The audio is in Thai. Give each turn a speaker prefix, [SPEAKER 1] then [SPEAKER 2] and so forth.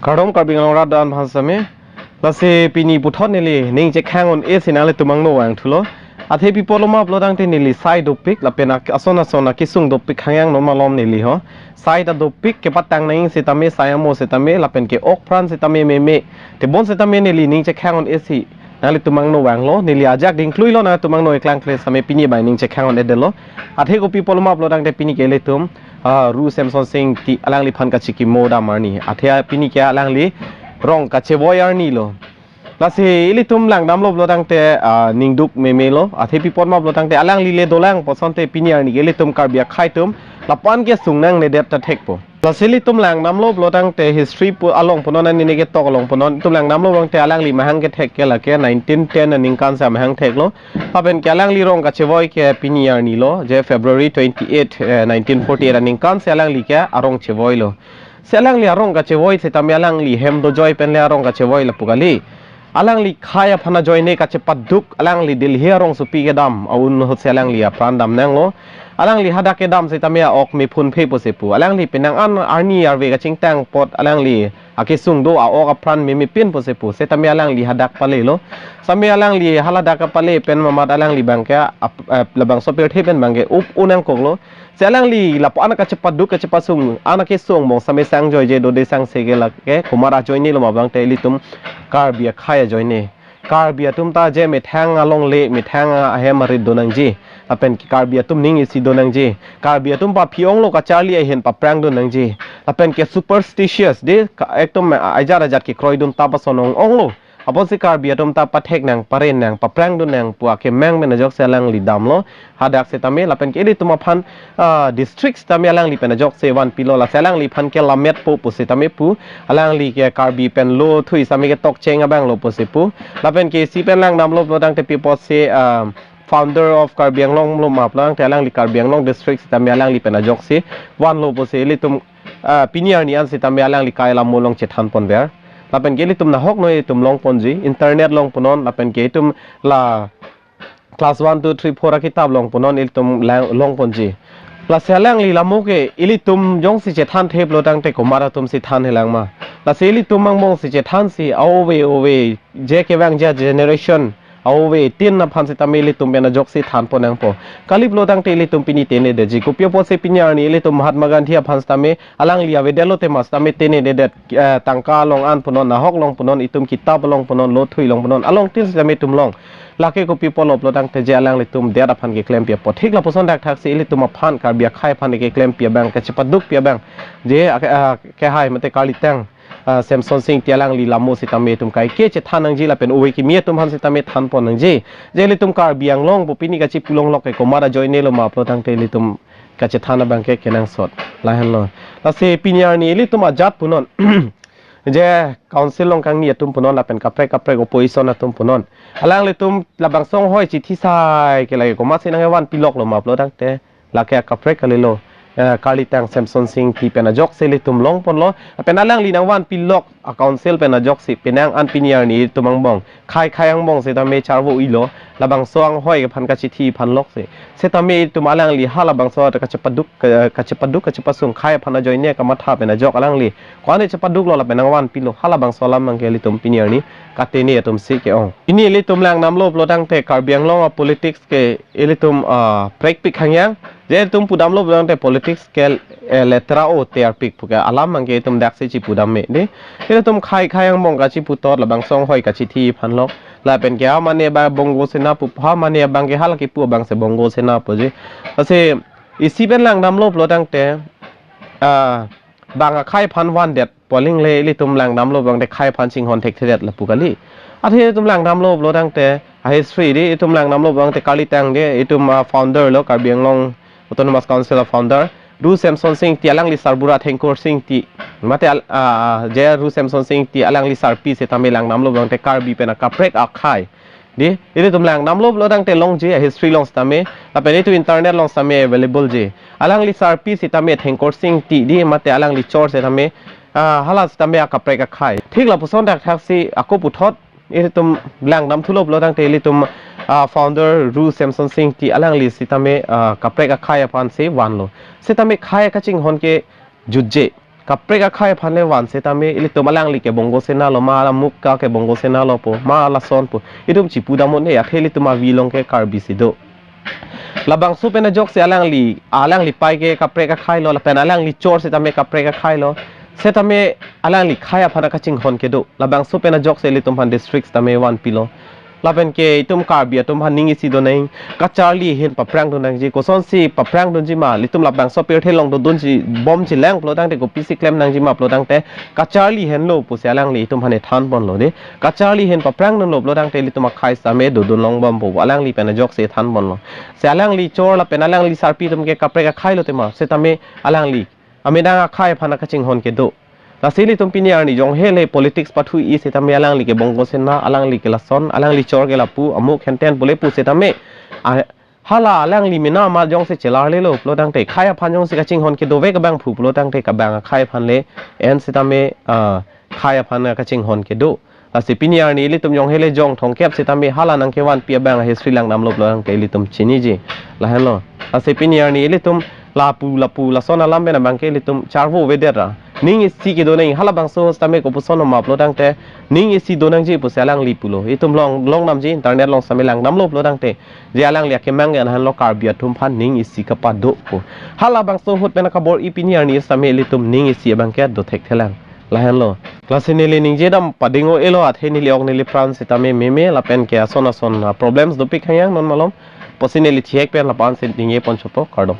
[SPEAKER 1] คารมกับบิงลองรัดดานพันสมัยลาเซปีนีบุทอดเนลีนิ่งจะแข่งอนสินาเลตุมังโนอังทุโลอาเทปิโปลมาปลดังเทเนลีไซด์ดปิกลาเป็นอสนาคิซุงดปิกขังยังนมาลอมเนลีฮะไซด์ดปิกเก็บปัตตังนิ่งเซตามีไซอาโมเซตามีลาเป็นเกอกพรันเซตามีเมเตบอนเซตามีเนลีนิ่งจะแข่งอนสินาเลตุมังโนอังโลเนลีอาจักดิ้งคลุยโลนะตุมังโนเอกลังเคลสมัยปีนีใบนิ่งจะแข่งอนเดโลอาเทกุปิโปลมาปลดังเทปีนีเกเลตุมรูเซมซอนซิงที่อลังลีพันกัจจิกิโมดามานีอาเทปีนีเกอลังลีร้องกัจเจวอยาร์นี่โลลาสิอิลิตุมหลังดำลบโลตั้งแต่นิงดุกเมเมโลอาเทปิปอนมาโลตั้งแต่อลังลีเลโดลังพอสันเตปินีอาร์นี่อิลิตุมคาร์บิอาไข่ตุมลาปันเกสุงนังในเดบตะเทกปอลาสิลิตุมหลังดำลบโลตั้งแต่ history ปูอลงพนนันนี่เกตอกอลงพนนตุมหลังดำลบตั้งแต่อลังลีมาหังเกเทกเกละเก1910นิงกันสามหังเทกโลพอเป็นแกอลังลีร้องกัจเจวอยเกปินีอาร์นี่โลเจ February 28 1948นิงกันเซอลังลีเกอารองเจวอยโลเซลังลีอารองกัจเจวอยเซตามีอลังลีเฮมโดจอยเป็นเลอารองกัจเจวอยละปุกาลีอลังลีขายพนาจอยเนกัจเจปัดดุกอลังลีดิลเฮียรองสุปีเกดัมอาวุนหุเซลังลีพรานดัมนังโลอลังลีฮัดดักเกดัมเซตามีออกมีพุนเพย์ปุเสปูอลังลีเป็นนางอันอาร์นีอาร์เวกัจิงแตงปอดอลังลีอากิซุงโดอาออกพรานมีเปียนปุเสปูเซตามีอลังลีฮัดดักปาเลโลสามีอลังลีฮัลดักปาเลเป็นมามัดอลังลีบังเกะละบังสเปียร์เทเป็นบังเกอุบอุนังกงโลเซลังลีละปอนักกัจเจปัดดุกกัจเจปัสุงอานักเกซุงมองสามีสังจอยเจโดเดสังเซเกลักเกคุมาราจอยนี่ลมาบังเตลิตุมคาร์เบียขายจอยนี่คาร์เบียตุมตาเจมีแทงอลงเละมีแทงอาเฮมาริดโดนังจีเป็นคาร์เบียตุมนิ่งอิสิโดนังจีคาร์เบียตุมปะพิองโลกาชาลีเห็นปะแปรงโดนังจีเป็นเก superstitious เด็กเอกตุมไอจาราจัดเกครอยดุมตาปะสนององโลapun si karbia tum ta pathek nang paren nang paprang dun nang puak ke meng men jok selang li dam lo hadak se tame lapen ke di tum phan districts tame alang li pen jok se wan pilo la selang li phan ke lamet pu pu se tame pu alang li ke karbi pen lo thui sami ke tok cheng abang lo pu se pu lapen ke si pen lang dam lo dang te pi po se founder of Karbiang Long lo map lang te alang li Karbiang Long districts tame alang li pen jok se wan lo pu se li tum piniar ni an se tame alang li kai la mo long chethan pon ber lapen ke litum na hok noi tum long ponji internet long ponon lapen ke tum la class 1 2 3 4 kitab long ponon iltum long ponji la selang li lamu ke ilitum jong si che than thep lo dang te komara tum si than helang ma la se ilitum mang mong si che than si awe je ke wang ja generation awe tin na phan si tamili tum bena jok si than ponang po kalip lo dang te ilitum pini tene de ji kopyo po se pinyar ni ilitum mahatma gandhi phan tame alang lia vedelo te mas tame tene de det tangka long an ponon na hok long ponon itum kitab long ponon lo thui long ponon along tin tame tum long lake ko people lo dang te je alang litum de da phan ke claim pia po thik la poson dak thak se ilitum phan kar bia khai phan ke claim pia bang ka chipaduk pia bang je ke hai mate kali tang Samson Singh tialang li lamo si tame tum kai ke che thanang ji la pen uwe ki mie tum han si tame than pon nang ji je li tum kar biang long pu pini ka chi pulong lok ko mara join ne lo ma pro tang te li tum ka che thana bang ke kenang sot la han lo la se pinyar ni li tum ajat punon je council long kang ni tum punon la pen ka pre opposition tum punon alang li tum la bang song hoi chi thi sai ke la ko ma se nang wan pilok lo ma pro tang te la ke ka pre ka le lo kali tang Samson Singh ti pena jok seli tum long pon lo pena lang linang wan pilok account sel pena jok si penang an piniar ni tumang bong khai ang bong se ta me charwo ilo labang soang hoi ka phan ka chi thi phan lok se ta me tumalang li hala bang so ka chapaduk ka chapasung khai phana join ne ka matha pena jok alang li kwani chapaduk lo la penang wan pilo hala bang so lam mang ke li tum piniar ni ka te ne tum si ke ong ini li tum lang nam lo lo dang te Karbiang Long politics ke ili tum prek pik hangyang je tum pudam lo dang te politics ke letra o te pik puka alam mang ke tum dak se chi pudam me de ile tum khai ang bong ka chi putot la bang song hoi ka chi thi phan lok la pen ke mane ba bongo se na pu pha mane bang ke hal ke pu bang se bongo se na pu je ase isi ben lang nam lo dang te bang khai phan wan det polling le ili tum lang nam lo bang te khai phan sing hon tek thedet la pukali athe tum lang nam lo dang te history de tum lang nam lo bang te kali tang de itum founder lo Karbiang Long Autonomous Council of founder Ru Samson Singh ti alang li sarbura Thengkor Singh ti mate je Ru Samson Singh ti alang li sarpi se tamilang namlo bang te karbi pena kaprek akhai di ile tumlang namlo lo dang te long je history long stame apene tu internet long stame available je alang li sarpi se tame Thengkor Singh ti di mate alang li chor se tame hala stame kaprek akhai thik la puson dak thaksi ako puthot ile tum lang nam thulop lo dang te ile tum founder Ru Samson Singh ti alang li sitame kaprek akhai apan se wan lo sitame khaya kaching hon ke jujje กับเปรกค่ายพันเลวันเซตามีอิลิตัวมาลังลิเกบงโกเซนาโลมาลามุกกาเกบงโกเซนาโลโปมาลาซอนโปอิดุมจิปูดามอนเออะเทลิตัวมาวีลงเกคาร์บิซิโดลาบังซูเป็นจอกเซอาลังลีไปเกกับเปรกค่ายโลลาเป็นอาลังลีจอร์เซตามีกับเปรกค่ายโลเซตามีอาลังลีค่ายพันกะจิงฮอนเกโดลาบังซูเป็นจอกเซลิตุมพันดิสทริกต์ตามีวันปิโลลาเป็นเกตุมคาร์บิตุมพันนิงอิซิโดนังกัจจารีเห็นปะแปรงโดนังจีโกซอนซีปะแปรงโดนจีมาลิตุมลาบังซอเปียร์เทลองโดนจีบอมจีแรงโปรดังเตโกปิซิเคลมนังจีมาโปรดังเตกัจจารีเห็นโลปุเสียแรงลีตุมพันเนทันบอลโลเดกัจจารีเห็นปะแปรงโดนโลโปรดังเตลิตุมคายสามเอโดนลองบอมปูอาลังลีเป็นจอกเซทันบอลโลเสียแรงลีโจลาเป็นอาลังลีซาร์ปีตุมเกกับเปรกค่ายโลเตมาเซตามีอาลังลีอเมดังค่ายพันกะจิงฮอนเกโดลาซิลิตุมปินีอาร์นี่จงเฮเล politics ปัทุยเซตามีอาลังลีเกบงโกเซนาอาลังลีเกลาซอนอาลังลีจอร์เกลาปูอมุกเฮนเทนบุเลปูเซตามีฮาลาอาลังลีมินามาจงเซเจลาเลโลโปรดังเตค่ายพันจงเซกะจิงฮอนเกโดเวกะบังผูโปรดังเตกะบังค่ายพันเลเอ็นเซตามีค่ายพันกะจิงฮอนเกโดลาซิปินีอาร์นี่ลิตุมจงเฮเลจงทงเก็บเซตามีฮาลานังเกวันเปียบังเฮสฟรีลังนำโลโปรดังเตลิตุมชินีจีลาเฮนโลลาซิปินีอาร์นี่ลิตุมลาปูลาซอนอาลัมเบนะบังเกลิตุมชาร์โวเวเดรานิ่งอิสิเกโดนังฮัลาบังโซสตาเมกอปุซอนมาปลดังเตนิ่งอิสิโดนังจีปุเซลังลีปุโลอิตุมลองนำจีอินเทอร์เน็ตลองสามิลังนำโลปลดังเตเจลังเลียเคมังเงินฮันโลคาร์บิอาทุมพันนิ่งอิสิกปาโดปุฮัลลาบังโซฮุดเป็นกบอร์อีปินีอาร์นี่สามิลิตุมนิ่งอิสิบังเกตโดเทคเทลังลาฮันโลคลาสเนลินิงเจดัมปะดิงโอเอโลอัตเฮนิลิออกเนลิฟรานซิตาเมเมลาเป็นแกซอน problems ดูปิกขยังนนมาลมปอสิเนลิเชคเป็นลาปานซิดิงเอปอนชโปคาร์ด